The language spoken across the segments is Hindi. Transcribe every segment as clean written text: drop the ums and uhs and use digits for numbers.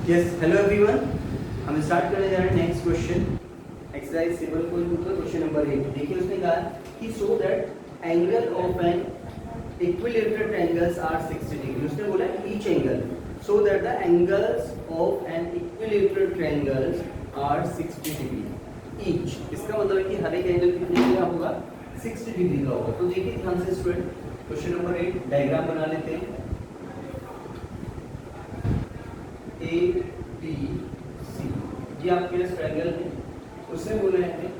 यस हेलो एवरीवन, हम स्टार्ट करने जा रहे हैं नेक्स्ट क्वेश्चन एक्सरसाइज 7.2 का क्वेश्चन नंबर 8। देखिए उसने कहा कि so that angle of an equilateral triangles are 60 degree. उसने बोला each angle so that the angles of an equilateral triangles are 60 degree each. इसका मतलब है कि हर एक एंगल कितने का होगा, 60 डिग्री का होगा। तो देखिए ध्यान से स्टूडेंट, क्वेश्चन नंबर 8 डायग्राम बना लेते हैं। ए बी सी ये आपके पास ट्रायंगल है। उसने बोला है,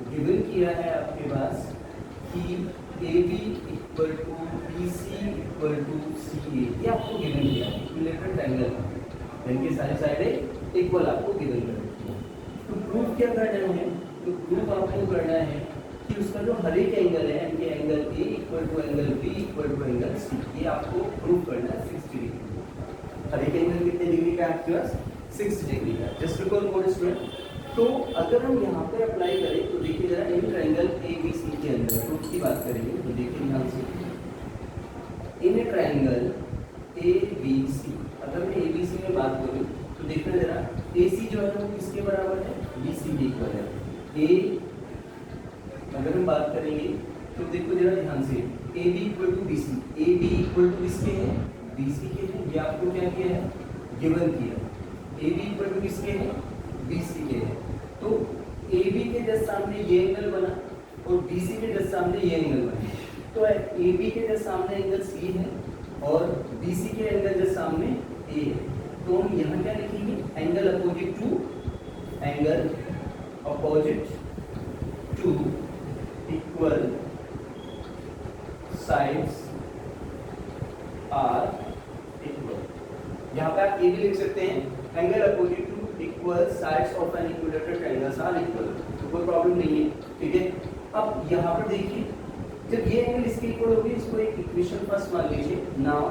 गिवन किया है आपके पास कि A B equal to B C equal to C A. ये आपको गिवन किया है, इक्विलेटरल ट्रायंगल है, इनके सारे साइड इक्वल आपको गिवन कर दिया है। तो प्रूफ क्या करना है, तो प्रूफ आपको करना है कि उसका जो हर एक एंगल है, इनके angle A equal to angle B equal to angle C, ये आपको प्रूफ करना है 60 डिग्री। हर एक एंगल कितने डिग्री का है आपके पास, 60 डिग्री का। Just recall what student. तो अगर हम यहाँ पर अप्लाई करें तो देखिए जरा इन ट्रायंगल ए बी सी के अंदर प्रूफ की बात करेंगे तो देखिए ध्यान से, इन ट्रायंगल ए बी सी अगर मैं ए बी सी में बात करूँ तो देखना जरा ए सी जो है वो किसके बराबर है, बी सी के इक्वल है। ए अगर हम बात करेंगे तो देखो जरा ध्यान से, A B equal to B C, A B equal to किसके है, बी सी के है। ये आपको क्या किया है, गिवन किया। ए बी इक्वल टू किसके है, बी सी के है। तो ए बी के जस्ट सामने ये एंगल बना और बी सी के जस्ट सामने ये एंगल बना। तो ए बी के जस्ट सामने एंगल सी है और बी सी के एंगल जस्ट सामने ए है। तो हम यहाँ क्या लिखेंगे, angle opposite to equal sides are equal. यहाँ पे आप ये भी लिख सकते हैं, angle opposite to equal sides of an equilateral triangles are equal. तो कोई प्रॉब्लम नहीं है, ठीक है। अब यहाँ पर देखिए, जब ये एंगल इसके इक्वल होगी, इसको एक इक्वेशन फर्स्ट मान लीजिए। Now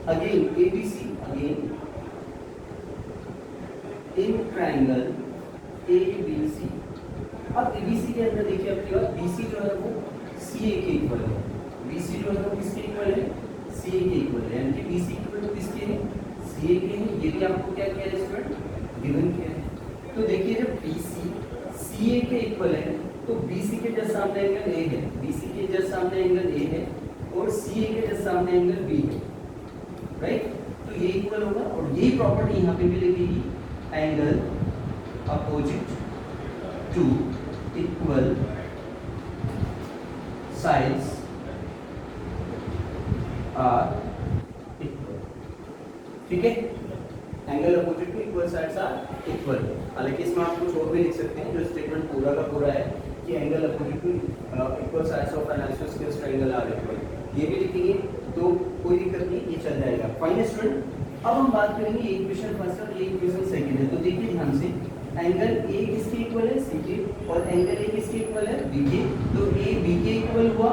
again A B C, again in triangle A B C. अब ए बी सी के अंदर देखिए आपके पास बी सी जो है वो सी ए के इक्वल है। बी सी जो है वो किसके इक्वल है, सी ए के इक्वल है, यानी कि बी सी इक्वल टू किसके है, सी ए के है। ये भी आपको क्या किया है स्टूडेंट, गिवन किया है। तो देखिए जब बी सी सी ए के इक्वल है तो बी सी के जस्ट सामने एंगल ए है, बी सी के जस्ट सामने एंगल ए है और सी ए के जस्ट सामने एंगल बी है, राइट। तो ये इक्वल होगा और यही प्रॉपर्टी यहाँ पे भी लगेगी, angle opposite to equal sides are equal, ठीक है। Angle opposite to equal sides are equal. हालांकि इसमें आप कुछ और भी लिख सकते हैं, जो स्टेटमेंट पूरा का पूरा है कि angle opposite to equal sides of an isosceles triangle are equal, ये भी लिखेंगे तो कोई दिक्कत नहीं, ये चल जाएगा। फाइन स्टूडेंट, अब हम बात करेंगे ये इक्वेशन फर्स्ट और ये इक्वेशन सेकंड है। तो देखिए ध्यान से, एंगल ए किसके इक्वल है, सी के, और एंगल ए किसके इक्वल है, बी के। तो ए बी के इक्वल हुआ,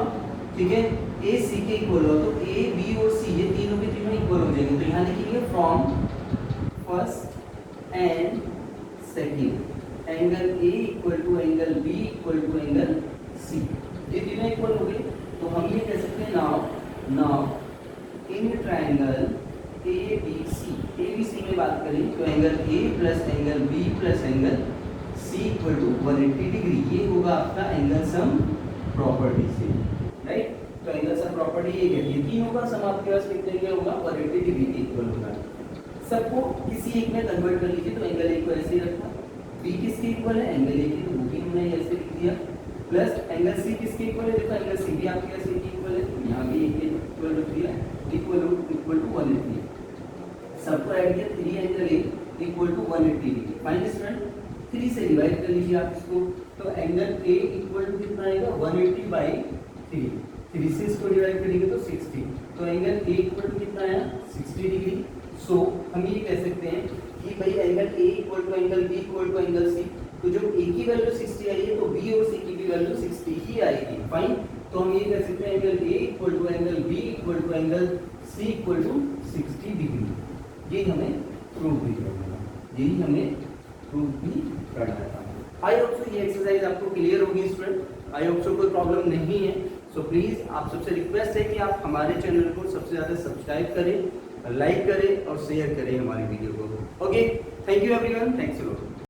ठीक है, ए सी के इक्वल हुआ। तो ए बी और सी ये तीनों के तीनों इक्वल हो जाएंगे। तो यहाँ लिखेंगे from first and second angle A equal to angle B equal to angle C, ये तीनों इक्वल हो गए। तो हम ये कह सकते हैं now in triangle A B C में बात करें तो angle A plus angle B plus angle C equal to 180 degree. ये होगा आपका एंगल सम प्रॉपर्टी से, राइट। तो एंगल सम प्रॉपर्टी ये कहती है, तीनों का सम आपके पास कितने का होगा, 180 डिग्री के इक्वल होगा। सबको किसी एक में कन्वर्ट कर लीजिए। तो एंगल ए को ऐसे ही रखा, बी किसके इक्वल है, एंगल ए की, तो वो भी हमने ऐसे लिख दिया, प्लस एंगल सी किसके इक्वल है, देखो एंगल सी भी आपके पास ए के इक्वल है, यहाँ भी ए के इक्वल रख दिया, इक्वल टू 180। सबको ऐड किया, 3 angle A equal to 180 degree. Fine student, 3 से डिवाइड कर लीजिए आप इसको, तो एंगल ए इक्वल टू कितना आएगा, 180 बाई 3 से इसको डिवाइड करेंगे तो 60। तो एंगल ए इक्वल टू कितना आया, 60 डिग्री। सो हम ये कह सकते हैं कि भाई angle A equal to angle B equal to angle C, तो जब ए की वैल्यू 60 आई है तो बी और सी की भी वैल्यू 60 ही आएगी। फाइन, तो हम ये कह सकते हैं angle A equal to angle B equal to angle C equal to 60 degree. ये हमें प्रूव भी करना है, यही हमें प्रूव भी करना था। आई होप सो ये एक्सरसाइज आपको क्लियर होगी स्टूडेंट। आई होप सो कोई प्रॉब्लम नहीं है। सो प्लीज़ आप सबसे रिक्वेस्ट है कि आप हमारे चैनल को सबसे ज़्यादा सब्सक्राइब करें, लाइक करें और शेयर करें हमारी वीडियो को। Okay, thank you everyone, thanks a lot.